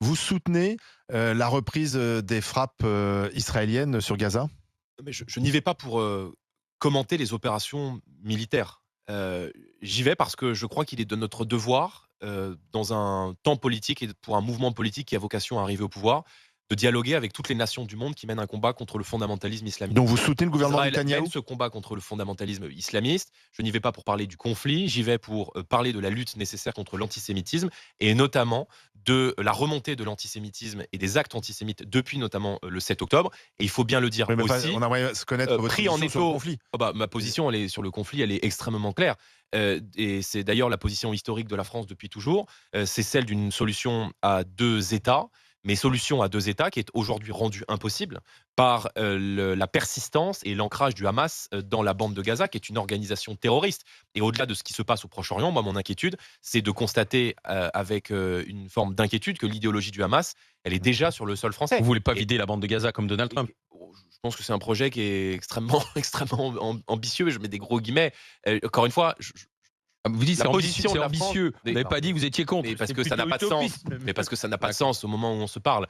Vous soutenez la reprise des frappes israéliennes sur Gaza? Mais je n'y vais pas pour, commenter les opérations militaires. J'y vais parce que je crois qu'il est de notre devoir, dans un temps politique et pour un mouvement politique qui a vocation à arriver au pouvoir, de dialoguer avec toutes les nations du monde qui mènent un combat contre le fondamentalisme Donc islamiste. vous soutenez le gouvernement Israël mène Netanyahou? ce combat contre le fondamentalisme islamiste. Je n'y vais pas pour parler du conflit, j'y vais pour parler de la lutte nécessaire contre l'antisémitisme et notamment de la remontée de l'antisémitisme et des actes antisémites depuis notamment le 7 octobre. Et il faut bien le dire Oui, mais pas on aussi, aimerait se connaître votre pris en position sur le étau. conflit. Oh bah, ma Et position, elle est sur le conflit, elle est extrêmement claire. Et c'est d'ailleurs la position historique de la France depuis toujours. C'est celle d'une solution à 2 États, mais solution à 2 États qui est aujourd'hui rendue impossible par la persistance et l'ancrage du Hamas dans la bande de Gaza, qui est une organisation terroriste. Et au-delà de ce qui se passe au Proche-Orient, moi, mon inquiétude, c'est de constater avec une forme d'inquiétude que l'idéologie du Hamas, elle est déjà sur le sol français. Vous voulez pas Et, vider la bande de Gaza comme Donald Trump? je pense que c'est un projet qui est extrêmement, extrêmement ambitieux. Je mets des gros guillemets. Encore une fois, Ah, vous dites la c'est ambitieux, position c'est de la France, ambitieux. Vous mais n'avez pas dit que vous étiez contre. mais parce C'est que ça plutôt n'a pas de sens. utopiste. Mais parce que ça n'a pas de D'accord. sens au moment où on se parle.